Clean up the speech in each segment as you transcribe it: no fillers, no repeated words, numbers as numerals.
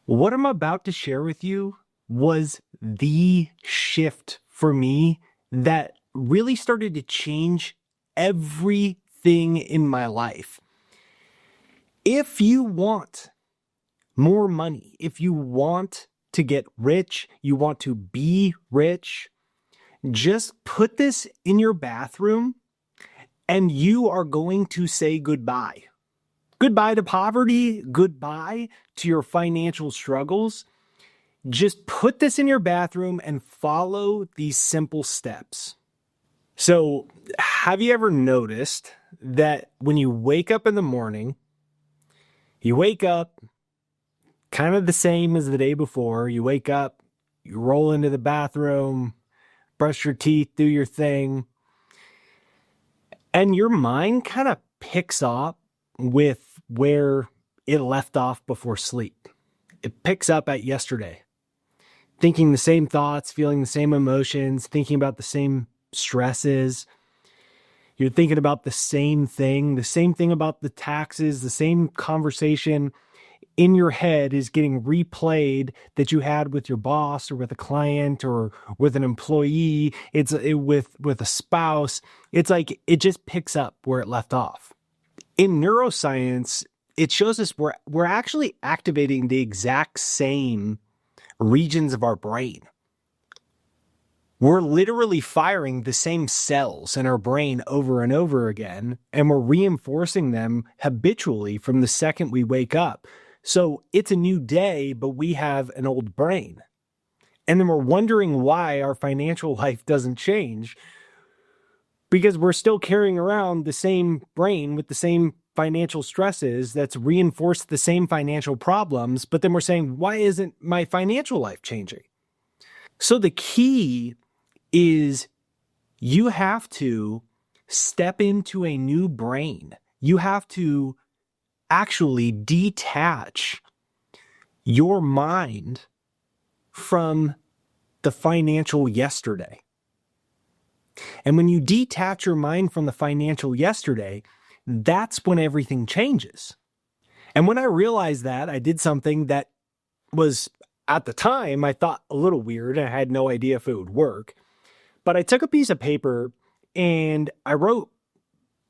What I'm about to share with you was the shift for me that really started to change everything in my life. If you want more money, if you want to get rich, you want to be rich, just put this in your bathroom and you are going to say goodbye. Goodbye to poverty, goodbye to your financial struggles. Just put this in your bathroom and follow these simple steps. So, have you ever noticed that when you wake up in the morning, you wake up kind of the same as the day before? You wake up, you roll into the bathroom, brush your teeth, do your thing, and your mind kind of picks up with where it left off before sleep. It picks up at yesterday, thinking the same thoughts, feeling the same emotions, thinking about the same stresses. You're thinking about the same thing about the taxes, the same conversation in your head is getting replayed that you had with your boss or with a client or with an employee. With a spouse. It's like it just picks up where it left off. In neuroscience, it shows us we're actually activating the exact same regions of our brain. We're literally firing the same cells in our brain over and over again, and we're reinforcing them habitually from the second we wake up. So it's a new day, but we have an old brain. And then we're wondering why our financial life doesn't change, because we're still carrying around the same brain with the same financial stresses that's reinforced the same financial problems. But then we're saying, why isn't my financial life changing? So the key is you have to step into a new brain. You have to actually detach your mind from the financial yesterday. And when you detach your mind from the financial yesterday, that's when everything changes. And when I realized that, I did something that was, at the time, I thought a little weird. I had no idea if it would work. But I took a piece of paper and I wrote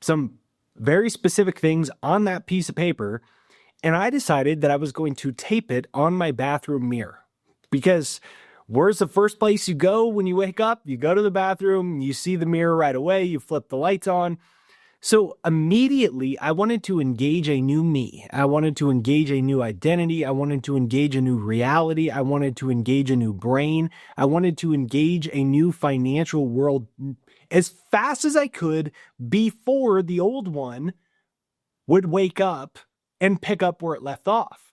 some very specific things on that piece of paper. And I decided that I was going to tape it on my bathroom mirror. Because where's the first place you go when you wake up? You go to the bathroom, you see the mirror right away, you flip the lights on. So immediately I wanted to engage a new me. I wanted to engage a new identity. I wanted to engage a new reality. I wanted to engage a new brain. I wanted to engage a new financial world as fast as I could before the old one would wake up and pick up where it left off.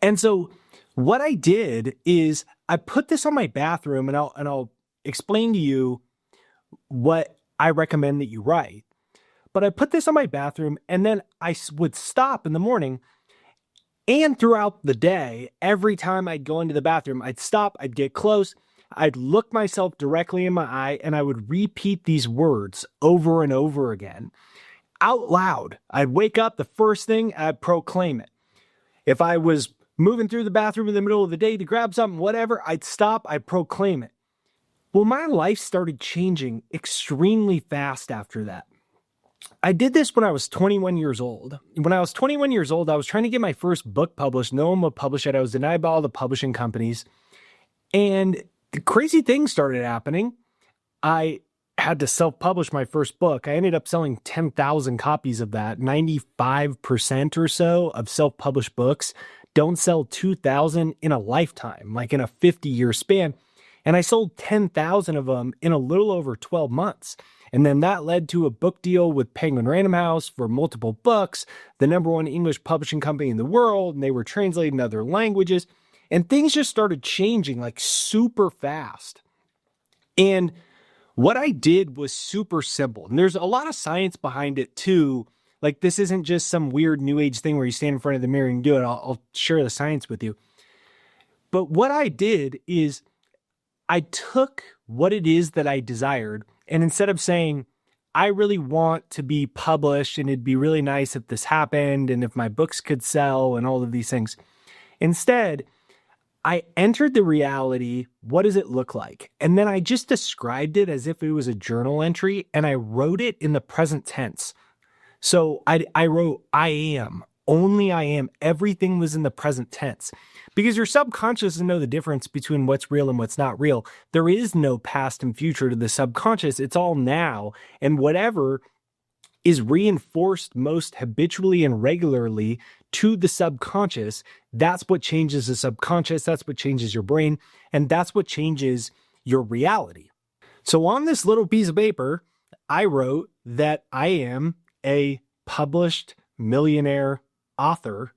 And so what I did is I put this on my bathroom, and I'll explain to you what I recommend that you write. But I put this on my bathroom, and then I would stop in the morning, and throughout the day, every time I'd go into the bathroom, I'd stop, I'd get close, I'd look myself directly in my eye, and I would repeat these words over and over again out loud. I'd wake up, the first thing, I'd proclaim it. If I was moving through the bathroom in the middle of the day to grab something, whatever, I'd stop, I'd proclaim it. Well, my life started changing extremely fast after that. I did this when I was 21 years old. When I was 21 years old, I was trying to get my first book published. No one would publish it. I was denied by all the publishing companies. And the crazy things started happening. I had to self-publish my first book. I ended up selling 10,000 copies of that. 95% or so of self-published books don't sell 2,000 in a lifetime, like in a 50-year span. And I sold 10,000 of them in a little over 12 months. And then that led to a book deal with Penguin Random House for multiple books, the #1 English publishing company in the world, and they were translated in other languages. And things just started changing like super fast. And what I did was super simple. And there's a lot of science behind it too. Like, this isn't just some weird new age thing where you stand in front of the mirror and do it. I'll share the science with you. But what I did is I took what it is that I desired, and instead of saying, I really want to be published and it'd be really nice if this happened and if my books could sell and all of these things, instead, I entered the reality. What does it look like? And then I just described it as if it was a journal entry, and I wrote it in the present tense. So I wrote, I am, only I am. Everything was in the present tense because your subconscious doesn't know the difference between what's real and what's not real. There is no past and future to the subconscious. It's all now. And whatever is reinforced most habitually and regularly to the subconscious, that's what changes the subconscious. That's what changes your brain. And that's what changes your reality. So on this little piece of paper, I wrote that I am a published millionaire author,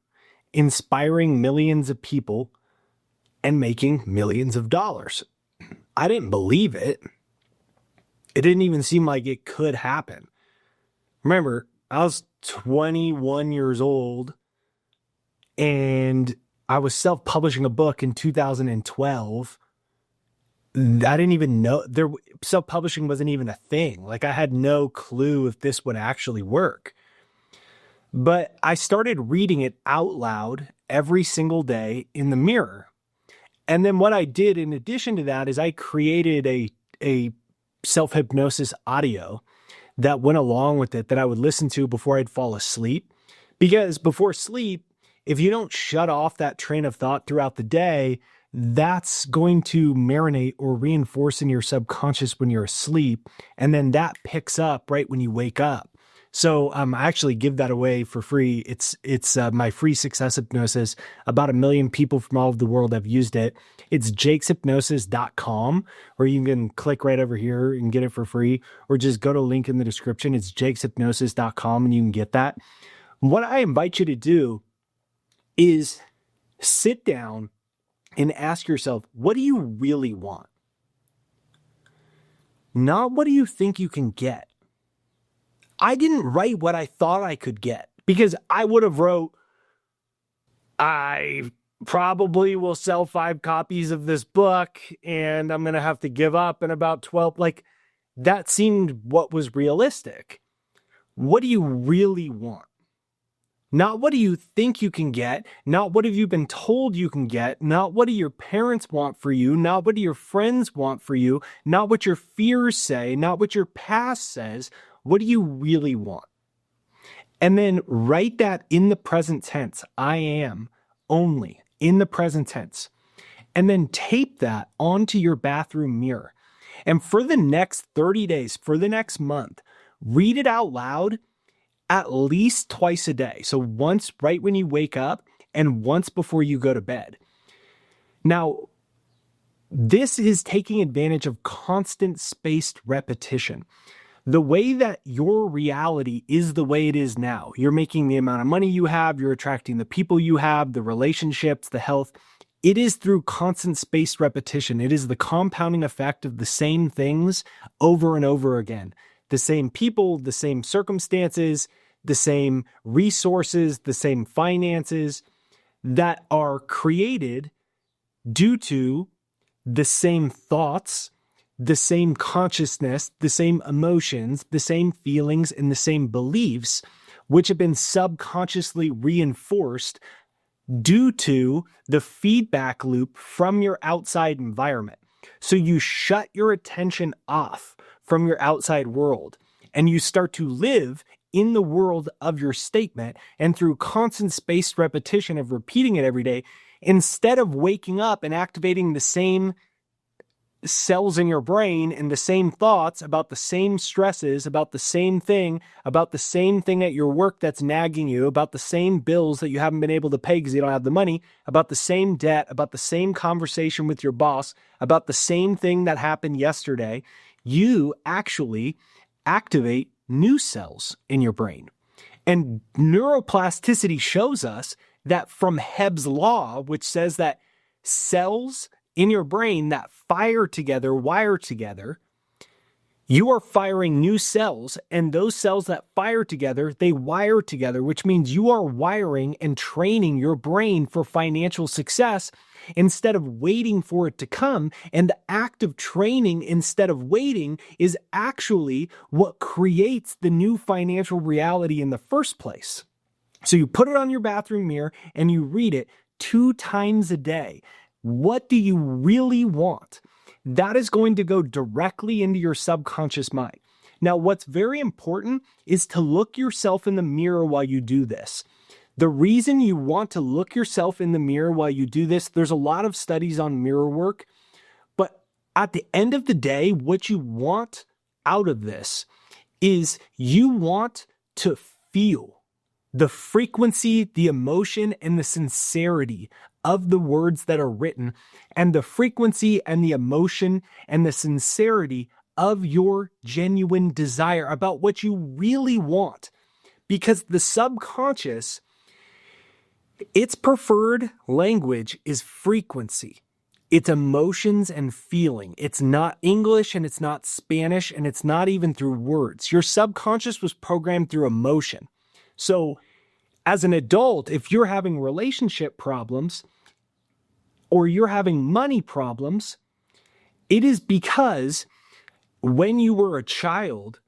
inspiring millions of people and making millions of dollars. I didn't believe it. It didn't even seem like it could happen. Remember, I was 21 years old and I was self-publishing a book in 2012. I didn't even know self-publishing wasn't even a thing. Like I had no clue if this would actually work. But I started reading it out loud every single day in the mirror. And then what I did in addition to that is I created a self-hypnosis audio that went along with it that I would listen to before I'd fall asleep. Because before sleep, if you don't shut off that train of thought throughout the day, that's going to marinate or reinforce in your subconscious when you're asleep. And then that picks up right when you wake up. So I actually give that away for free. It's my free success hypnosis. About 1 million people from all over the world have used it. It's jakeshypnosis.com, or you can click right over here and get it for free, or just go to the link in the description. It's jakeshypnosis.com and you can get that. What I invite you to do is sit down and ask yourself, what do you really want? Not what do you think you can get. I didn't write what I thought I could get because I would have wrote, I probably will sell 5 copies of this book and I'm going to have to give up in about 12. Like that seemed what was realistic. What do you really want? Not what do you think you can get, not what have you been told you can get, not what do your parents want for you, not what do your friends want for you, not what your fears say, not what your past says. What do you really want? And then write that in the present tense. I am only in the present tense. And then tape that onto your bathroom mirror. And for the next 30 days, for the next month, read it out loud at least twice a day. So once right when you wake up and once before you go to bed. Now, this is taking advantage of constant spaced repetition. The way that your reality is the way it is now. You're making the amount of money you have, you're attracting the people you have, the relationships, the health. It is through constant spaced repetition. It is the compounding effect of the same things over and over again. The same people, the same circumstances, the same resources, the same finances that are created due to the same thoughts, the same consciousness, the same emotions, the same feelings, and the same beliefs, which have been subconsciously reinforced due to the feedback loop from your outside environment. So you shut your attention off from your outside world and you start to live in the world of your statement, and through constant spaced repetition of repeating it every day, instead of waking up and activating the same cells in your brain and the same thoughts about the same stresses, about the same thing at your work that's nagging you, about the same bills that you haven't been able to pay because you don't have the money, about the same debt, about the same conversation with your boss, about the same thing that happened yesterday, you actually activate new cells in your brain. And neuroplasticity shows us that from Hebb's law, which says that cells in your brain that fire together, wire together, you are firing new cells, and those cells that fire together, they wire together, which means you are wiring and training your brain for financial success instead of waiting for it to come. And the act of training instead of waiting is actually what creates the new financial reality in the first place. So you put it on your bathroom mirror and you read it 2 times a day. What do you really want? That is going to go directly into your subconscious mind. Now, what's very important is to look yourself in the mirror while you do this. The reason you want to look yourself in the mirror while you do this, there's a lot of studies on mirror work, but at the end of the day, what you want out of this is you want to feel the frequency, the emotion, and the sincerity of the words that are written, and the frequency and the emotion and the sincerity of your genuine desire about what you really want. Because the subconscious, its preferred language is frequency. It's emotions and feeling. It's not English and it's not Spanish and it's not even through words. Your subconscious was programmed through emotion. So as an adult, if you're having relationship problems or you're having money problems, it is because when you were a child,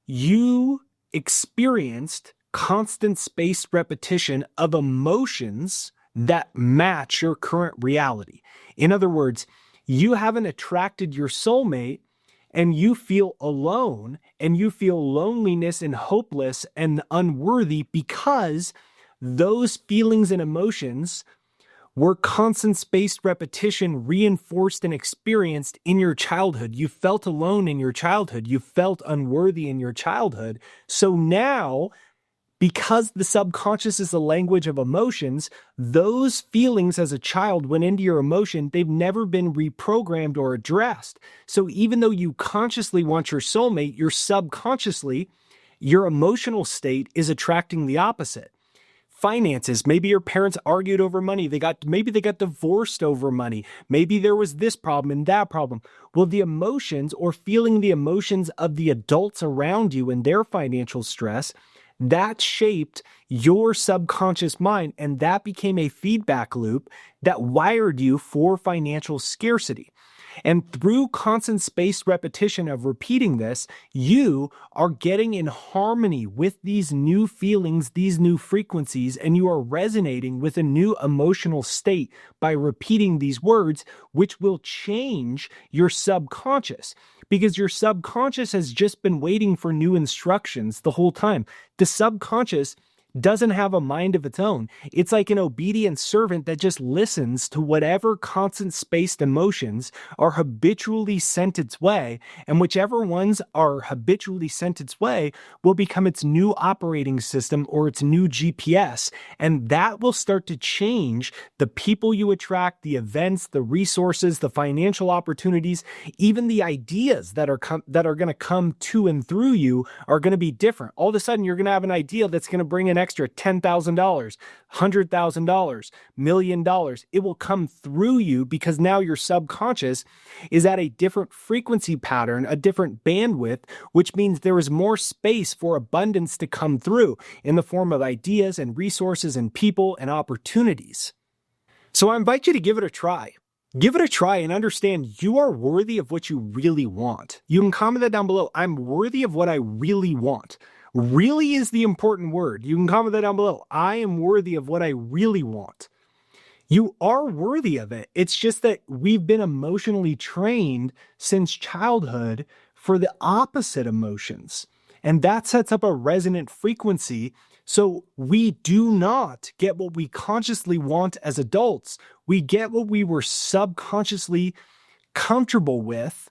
you experienced constant spaced repetition of emotions that match your current reality. In other words, you haven't attracted your soulmate and you feel alone and you feel loneliness and hopeless and unworthy because those feelings and emotions were constant spaced repetition reinforced and experienced in your childhood. You felt alone in your childhood. You felt unworthy in your childhood. So now, because the subconscious is the language of emotions, those feelings as a child went into your emotion. They've never been reprogrammed or addressed. So even though you consciously want your soulmate, your subconsciously, your emotional state is attracting the opposite. Finances, maybe your parents argued over money. Maybe they got divorced over money. Maybe there was this problem and that problem. Well, the emotions or feeling the emotions of the adults around you and their financial stress, that shaped your subconscious mind, and that became a feedback loop that wired you for financial scarcity. And through constant spaced repetition of repeating this, you are getting in harmony with these new feelings, these new frequencies, and you are resonating with a new emotional state by repeating these words, which will change your subconscious. Because your subconscious has just been waiting for new instructions the whole time. The subconscious doesn't have a mind of its own. It's like an obedient servant that just listens to whatever constant spaced emotions are habitually sent its way, and whichever ones are habitually sent its way will become its new operating system or its new GPS, and that will start to change the people you attract, the events, the resources, the financial opportunities, even the ideas that are going to come to and through you are going to be different. All of a sudden, you're going to have an idea that's going to bring an extra $10,000, $100,000, $1 million. It will come through you because now your subconscious is at a different frequency pattern, a different bandwidth, which means there is more space for abundance to come through in the form of ideas and resources and people and opportunities. So I invite you to give it a try. Give it a try and understand you are worthy of what you really want. You can comment that down below. I'm worthy of what I really want. Really is the important word. You can comment that down below. I am worthy of what I really want. You are worthy of it. It's just that we've been emotionally trained since childhood for the opposite emotions. And that sets up a resonant frequency. So we do not get what we consciously want as adults. We get what we were subconsciously comfortable with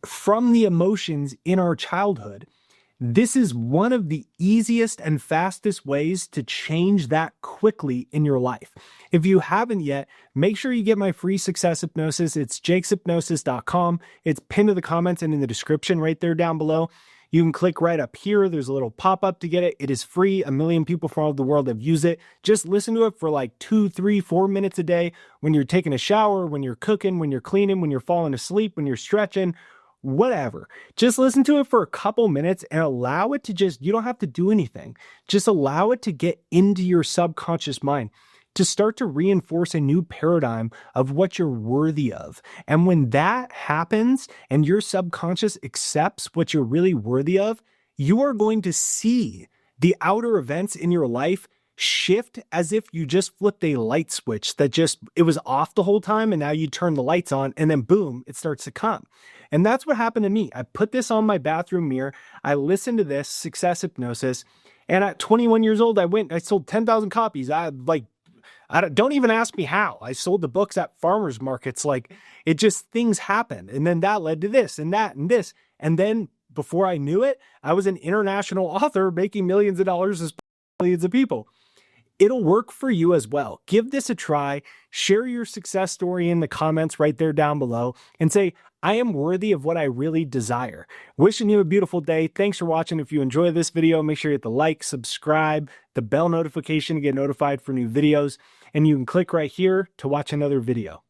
from the emotions in our childhood. This is one of the easiest and fastest ways to change that quickly in your life. If you haven't yet, make sure you get my free success hypnosis. It's jakeshypnosis.com. It's pinned to the comments and in the description right there down below. You can click right up here. There's a little pop-up to get it. It is free. 1 million people from all over the world have used it. Just listen to it for like 2, 3, 4 minutes a day when you're taking a shower, when you're cooking, when you're cleaning, when you're falling asleep, when you're stretching, whatever. Just listen to it for a couple minutes and allow it to you don't have to do anything. Just allow it to get into your subconscious mind, to start to reinforce a new paradigm of what you're worthy of. And when that happens and your subconscious accepts what you're really worthy of, you are going to see the outer events in your life shift as if you just flipped a light switch that it was off the whole time, and now you turn the lights on, and then boom, it starts to come. And that's what happened to me. I put this on my bathroom mirror. I listened to this Success Hypnosis. And at 21 years old, I sold 10,000 copies. Don't even ask me how. I sold the books at farmers markets. Things happened. And then that led to this and that and this. And then before I knew it, I was an international author making millions of dollars as millions of people. It'll work for you as well. Give this a try. Share your success story in the comments right there down below and say, I am worthy of what I really desire. Wishing you a beautiful day. Thanks for watching. If you enjoyed this video, make sure you hit the like, subscribe, the bell notification to get notified for new videos, and you can click right here to watch another video.